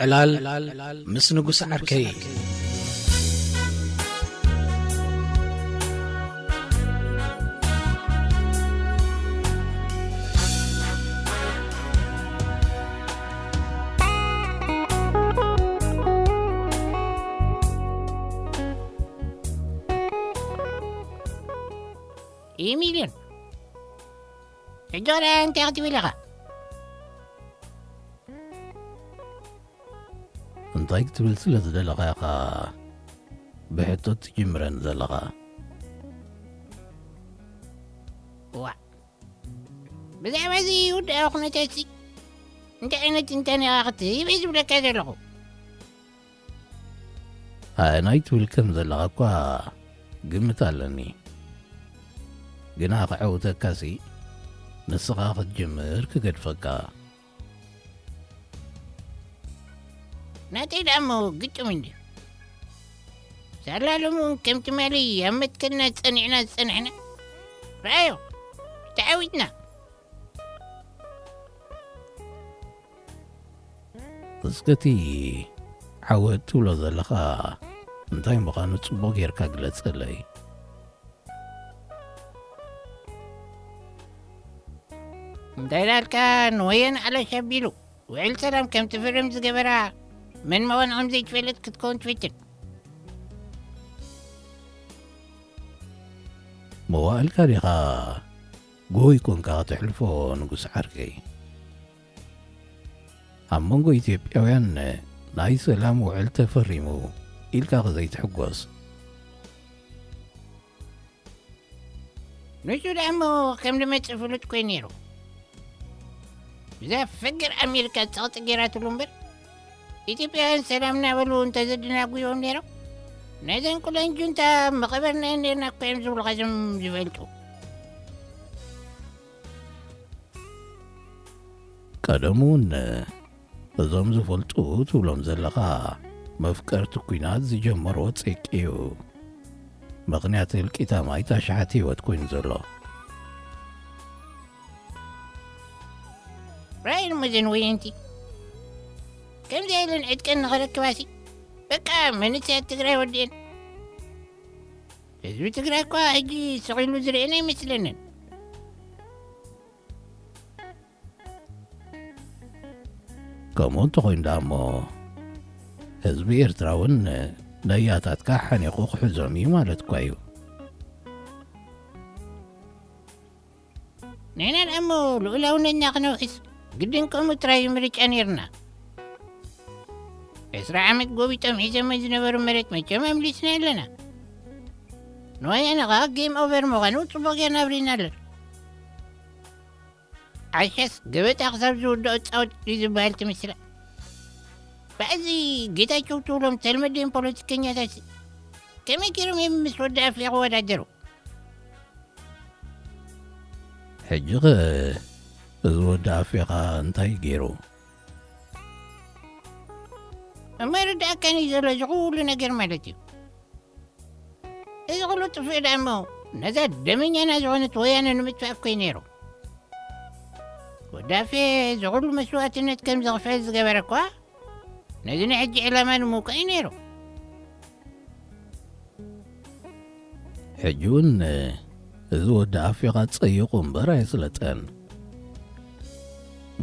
ዕላል ምስ ንጉስ ዓርከይ ሚሊዮን ሕጆራ እንታይ ክትብል ኢኻ? እንታይ ክትብል ስለ ዝደለኻ ኢኻ ብሕቶት ትጅምረን ዘለኻ? ዋ ብዛዕባ እዚ ውድኣዊ ኩነታት እንታይ ዓይነት ትንታነ ኢኻ ክትህብ እየ ዝብለካ ዘለኹ? ናይ ትብል ከም ዘለኻ እኳ ግምት ኣለኒ፣ ግና ክዕውተካሲ ንስኻ ክትጅምር ክገድፈካ። ናተይ ደኣሞ ግጥም እንዲ ሳላሎሙ ከም ትማሊ ኣብ መትከልና ዝጸኒዕና ዝጸንሕና ረኣዮ ተዓዊትና እስከቲ ዓወት ትብሎ ዘለኻ እንታይ ምዃኑ ጽቡቕ ጌርካ ግለጸለይ። እንታይ ዳልካ ንወየን ዓለሽ ኣቢሉ ውዕል ሰላም ከም ትፍርም ዝገበራ መን መኾንኦም ዘይትፈልጥ ክትከውን ትፍትን። መዋእልካ ዲኻ ጎይ ኮንካ ክትሕልፎ ንጉስ ዓርከይ? ኣብ መንጎ ኢትዮጵያውያን ናይ ሰላም ውዕል ተፈሪሙ ኢልካ ኸዘይትሕጐስ? ንሱ ደኣሞ ከም ልመጽእ ፍሉጥ ኮይኑ ነይሩ። ብዛ ፍግር ኣሜሪካ ፀቕጢ ጌራትሉ እምበር ኢትዮጵያውያን ሰላም እናበሉ እንተዘድናጉዮም ነይሮም ናይዘን ኩለን ጁንታ መቐበርና ነርና እኳ እዮም ዝብሉ ኸዞም ዝፈልጡ። ቀደም እውን እዞም ዝፈልጡ ትብሎም ዘለኻ መፍቀርቲ ኩናት ዝጀመርዎ ፀቂ እዩ። ምኽንያት እልቂታ ማይ ታሽሓት ህይወት ኮይኑ ዘሎ ራእይ መዘን ወየንቲ ከምዚ ኢለን ዕድቀን ንኽረክባሲ በቃ መንእሰያት ትግራይ ወዲአን። ህዝቢ ትግራይ እኳ ሕጂ ስቂሉ ዝርአና ይመስለንን። ከምኡ እንተኾይኑ ዳ እሞ ህዝቢ ኤርትራ እውን ነያታትካ ሓኒቑ ክሕዞም እዩ ማለት እኳ እዩ። ንሕና ደኣሞ ልኡላውነትና ክነውሕስ ግድን ከምኡ ጥራይ ምርጫ ነርና። 20 ዓመት ጎቢጦም ሒዘሞ ዝነበሩ መሬት መቸም ኣምሊስና ኣለና። ንወያነ ኸ ጌም ኦቨር ምዃኑ ጽቡቕ ጌርና ኣብሪና ኣለና። ዓሻስ ገበጣ ክሳብ ዝውድኦ ፃወት ዝበሃል ትምስላ። በዕዚ ጌታቸው ትብሎም ተልመደን ፖለቲከኛታት ከመይ ገይሮም እዮም ምስ ወዲ ኣፍሪቃ ክወዳደሩ? ሕጂ እዚ ወዲ ኣፍሪቃ እንታይ ገይሩ? መረዳእካኒ ዘሎ እዚ ኩሉ ነገር ማለት እዩ። እዚ ኩሉ ጥፍእ ደኣሞ ነዛ ደመኛና ዝኾነት ወያነ ንምጥፋእ ኮይ ነይሩ። ወዳፌ ዝኩሉ መስዋእትነት ከም ዘኽፈል ዝገበረ እኳ ነዚ ናይ ሕጂ ዕላማ ንምውቃዕ እዩ ነይሩ። ሕጂ እውን እዚ ወዲ ኣፍሪቃ ፀይቑ እምበር ኣይስለጠን።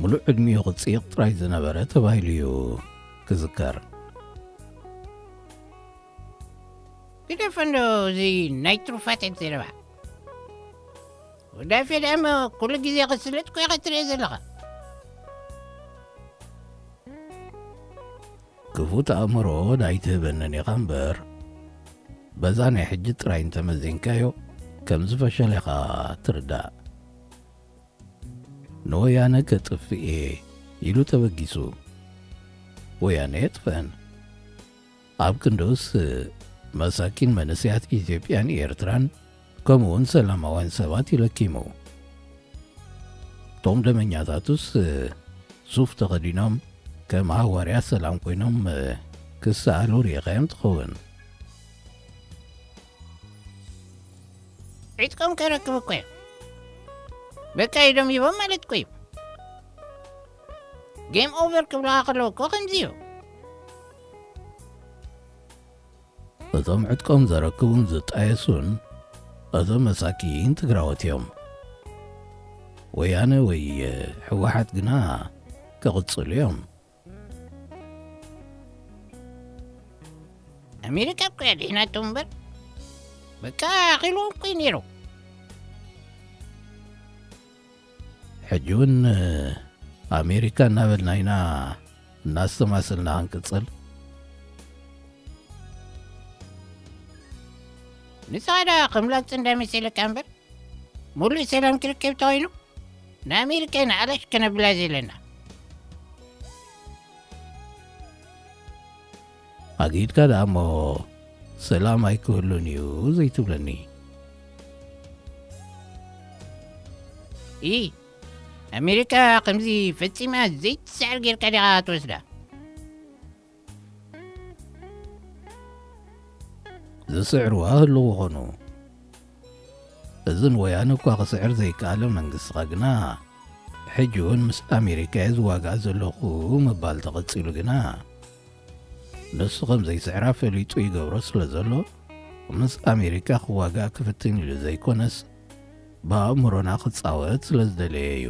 ሙሉእ ዕድሚኡ ክፅይቕ ጥራይ ዝነበረ ተባሂሉ እዩ ክዝከር። ግደፈንዶ እዚ ናይ ትሩፋት ዘረባ ወዳፌ ደኣሞ ኩሉ ግዜ ክስለጥ ኮይኻ ትሪኦ ዘለኻ። ክፉት ኣእምሮ ዳይትህበነን ኢኻ እምበር በዛ ናይ ሕጂ ጥራይ እንተመዚንካዮ ከም ዝፈሸለ ኢኻ ትርዳእ። ንወያነ ከጥፍኤ ኢሉ ተበጊሱ ወያነ የጥፈን። ኣብ ክንዶስ መሳኪን መንእሰያት ኢትዮጵያን ኤርትራን ከምኡውን ሰላማውያን ሰባት ይለኪሙ። ቶም ደመኛታቱስ ሱፍ ተኸዲኖም ከም ሃዋርያ ሰላም ኮይኖም ክሰኣሉ ሪኢኻዮም ትኸውን። ዒጥቆም ከረክቡ እኮ እዮም በቃ ኢዶም ይቦም ማለት እኮ እዩ። ጌም ኦቨር ክብልኻ ከለዉ እኮ ከምዚ እዩ። እቶም ዕጥቆም ዘረክቡን ዝጣየሱን እቶም መሳኪን ትግራወት እዮም። ወያነ ወይ ሕወሓት ግና ክቕጽሉ እዮም። ኣሜሪካ እኮ ያድሕናቶም እምበር በቃ ኣኺልዎም ኮይ ነይሩ። ሕጂ እውን ኣሜሪካ እናበልና ኢና እናስተማስልና ክንቅጽል። ንሳዳ ኽምላፅ እንዳመሰለካ እምበር ሙሉእ ሰላም ክርከብ ተኮይኑ ንኣሜሪካ ንዓላሽ ከነብላ ዘለና። ኣጊድካ ደኣ እሞ ሰላም ኣይክህሉን እዩ ዘይትብለኒ። ኣሜሪካ ከምዚ ፈጺማ ዘይትስዕር ጌርካ ዲኻ ትወስዳ? ዝስዕርዋ ህልዎ ኾኑ እዝን ወያነ እኳ ክስዕር ዘይከኣለ መንግሥትኻ ግና ሕጂ እውን ምስ ኣሜሪካ እየ ዝዋጋእ ዘለኹ ምባል ተቐጺሉ ግና ንሱ ከም ዘይስዕራ ፈሊጡ ይገብሮ ስለ ዘሎ ምስ ኣሜሪካ ክዋጋእ ክፍትን ኢሉ ዘይኮነስ ብኣእምሮና ክጻወት ስለ ዝደለየ እዩ።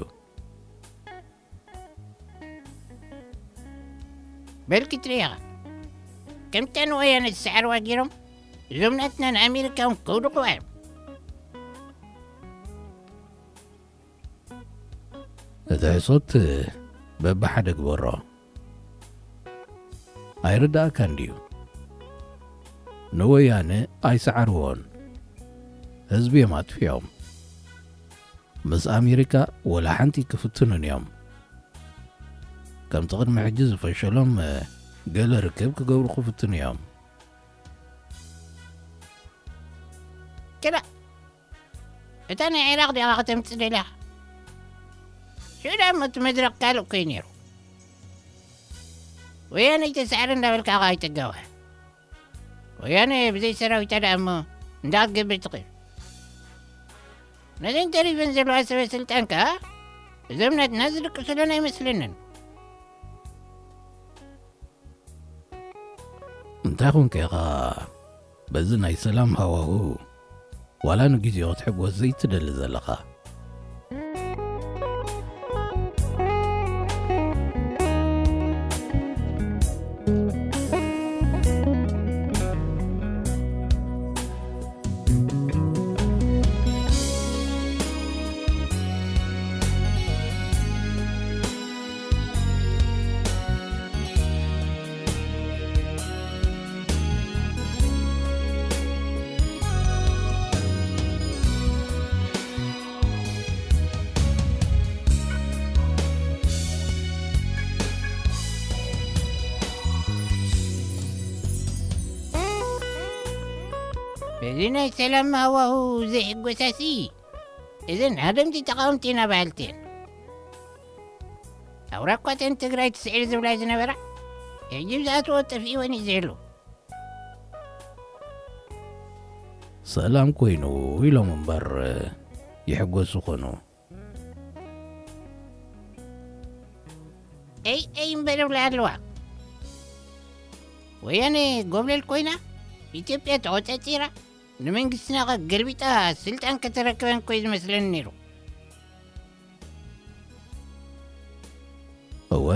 በልኪ ትሪኢኻ ከምታ ንወያነ ዝሰዕርዋ ገይሮም እዞም ናትና ንኣሜሪካ እውን ከውድቑዋ እዮም። እቲ ሕሶት በብሓደ ግበሮ ኣይርዳእካ እንድዩ። ንወያነ ኣይሰዓርዎን ህዝቢ እዮም ኣጥፍዮም። ምስ ኣሜሪካ ወላ ሓንቲ ክፍትኑን እዮም። ከምቲ ቅድሚ ሕጂ ዝፈሸሎም ገለ ርክብ ክገብሩ ክፍትኑ እዮም። كلا እታን ዓራቅ ዲኻ ከተምፅእ ደሊኻ ሽዳ መት መድረቕ ካልእ ኮይ ነይሩ። ወያነ ይተሰዕር እንዳበልካ ኸ ኣይተጋውሕ። ወያነ ብዘይ ሰራዊታ ደኣ እሞ እንዳክትገብር ትኽእል። ነዘን ተሪፈን ዘለዋ ሰበ ስልጣን ከዓ እዞም ናትና ዝድቅሱለን ኣይመስለንን። እንታይ ኮንከ ኢኻ በዚ ናይ ሰላም ሃዋሁ ዋላ ንጊዜኡ ክትሕጐስ ዘይትደሊ ዘለኻ? በዚ ናይ ሰላም ሃዋሁ ዘይሕጐሳሲ እዘን ሃደምቲ ተቃወምቲና ባህልተን ኣውራ እኳተን ትግራይ ትስዕር ዝብላ ዝነበራ ሕጂ ብዝኣትዎ ጠፊእወን እዩ ዘየሉ። ሰላም ኮይኑ ኢሎም እምበር ይሕጐሱ ኾኑ ኣይ እምበረብላ ኣለዋ። ወያነ ጎብለል ኮይና ኢትዮጵያ ተቆጻጺራ ንመንግስትና ገልቢጣ ስልጣን ከተረከበን ኮይ ዝመስለን ነይሩ። እወ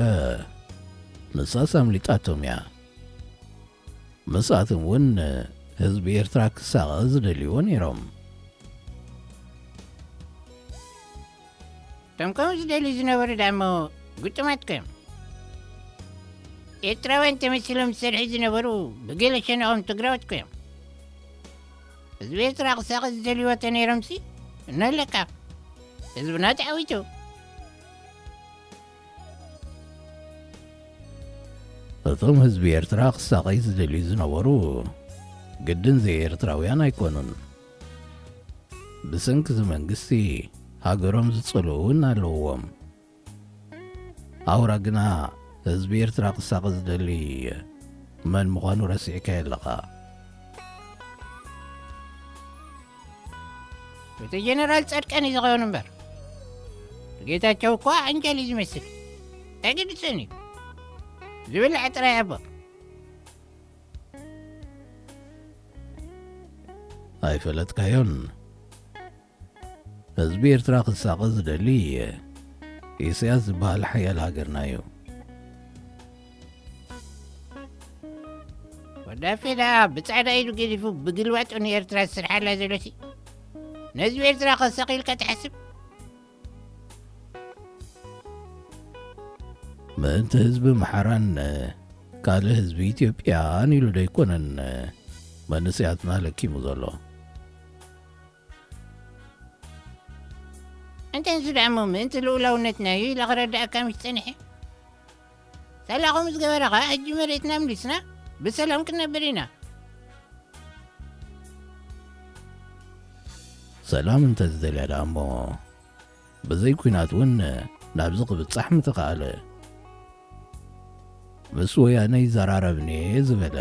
ንሳስ ኣምሊጣቶም እያ። ምስኣቶም እውን ህዝቢ ኤርትራ ክሳቐ ዝደልይዎ ነይሮም። እቶም ከምኡ ዝደልዩ ዝነበሩ ዳ እሞ ግጡማት ኮዮም። ኤርትራውያን ተመሲሎም ዝሰርሒ ዝነበሩ ብገለ ሸነቖም ትግራዎት ኮዮም። ህዝቢ ኤርትራ ክሳቐ ዝደልይዎተ ነይሮምሲ እናለካ ህዝብና ተዓዊቱ። እቶም ህዝቢ ኤርትራ ክሳቐይ ዝደልዩ ዝነበሩ ግድን ዘኤርትራውያን ኣይኮኑን። ብሰንኪ እዚ መንግስቲ ሃገሮም ዝጸልኡ እውን ኣለዎም። ኣውራ ግና ህዝቢ ኤርትራ ክሳቐ ዝደሊ መን ምዃኑ ረሲዕካ የለኻ። እቲ ጀነራል ጻድቃን እዩ ዝኸውን እምበር ጌታቸው እኳ ዓንጀል እዩ ዝመስል ኣይገድሰን እዩ ዝብላዕ ጥራይ ኣቦ። ኣይፈለጥካዮን ህዝቢ ኤርትራ ክሳቐ ዝደሊ ኢሳያስ ዝበሃል ሓያል ሃገርና እዩ ወዳፌላ ብጻዕዳ ኢሉ ገዲፉ ብግልባጡ ንኤርትራ ዝስርሓላ ዘሎሲ ነህዝቢ ኤርትራ ከሰኺልካ ትሓስብ ምእንቲ ህዝቢ መሓራን ካልእ ህዝቢ ኢትዮጵያን ኢሉ ዶ ኣይኮነን መንስያትና ለኪሙ ዘሎ እንተን ዝደዕሞ ምእንቲ ልኡላውነትና እዩ ኢላ ክረዳእካ ምስ ፀኒሐ ሰላኹም ዝገበረኻ ሕጂ መሬትና ምሊስና ብሰላም ክንነብር ኢና ሰላም እንተዝደልያ ዳ እሞ ብዘይ ኩናት እውን ናብዚ ክብፃሕ ምትኸኣለ ምስ ወያነ ይዘራረብኒ ዝበለ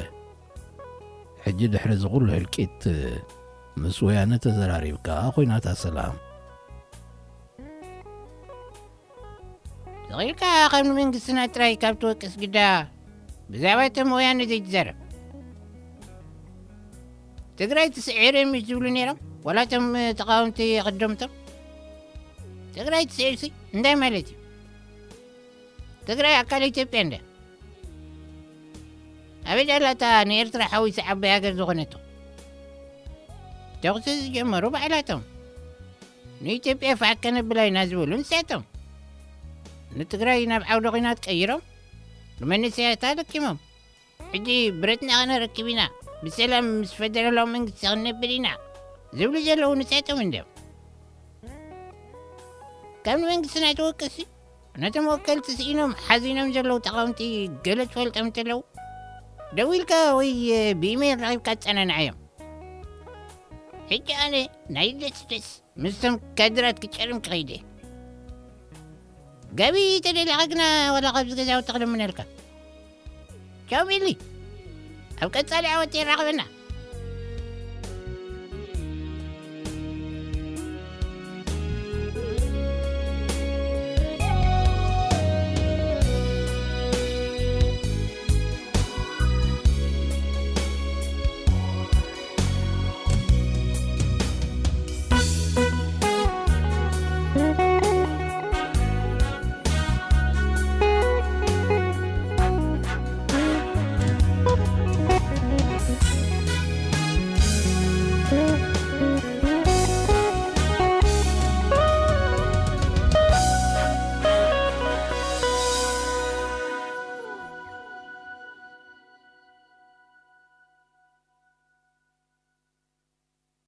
ሕጂ ድሕሪ ዝኹሉ ህልቂት ምስ ወያነ ተዘራሪብካ ኹይናታ ሰላም ዝኽኢልካ ከም ንመንግስትና ጥራይ ካብ ትወቅስ ግዳ ብዛዕባ እቶም ወያነ ዘይትዛረብ ትግራይ ትስዒር እዮም ዝብሉ ነይሮም ወላ እቶም ተቃወምቲ ኽደምቶም ትግራይ ትስዒርሲ እንታይ ማለት እዩ ትግራይ ኣካል ኢትዮጵያ እንዳ ኣበይ ዳላታ ንኤርትራ ሓዊሳ ዓባይ ሃገር ዝኾነቶ ተኽሲ ዝጀመሩ ባዕላቶም ንኢትዮጵያ ፋዕ ከነብላ ኢና ዝበሉ ንሳቶም ንትግራይ ናብ ዓውደ ኹናት ቀይሮም ንመንስያታ ለኪሞም ሕጂ ብረትና ኸነረክብ ኢና ብሰላም ምስ ፈደራላዊ መንግስቲ ክንነብር ኢና ዝብሉ ዘለዉ ንሳቶም እንድዮም ካብ ንመንግስትና ይተወቀሲ ነቶም ወከልቲ ስኢኖም ሓዚኖም ዘለዉ ተቃውምቲ ገለ ትፈልጦም እንተለዉ ደው ኢልካ ወይ ብኢሜይል ረኺብካ ትፀናንዐዮም ሕጂ ኣነ ናይ ደስ ምስቶም ካድራት ክጨርም ክኸይደ ጋቢ ተደሊኻ ግና ወላ ኸብ ዝገዛው ተኽደምነልካ ቻው ሚሊ ኣብ ቀጻሊ ዓወት ይራኸበና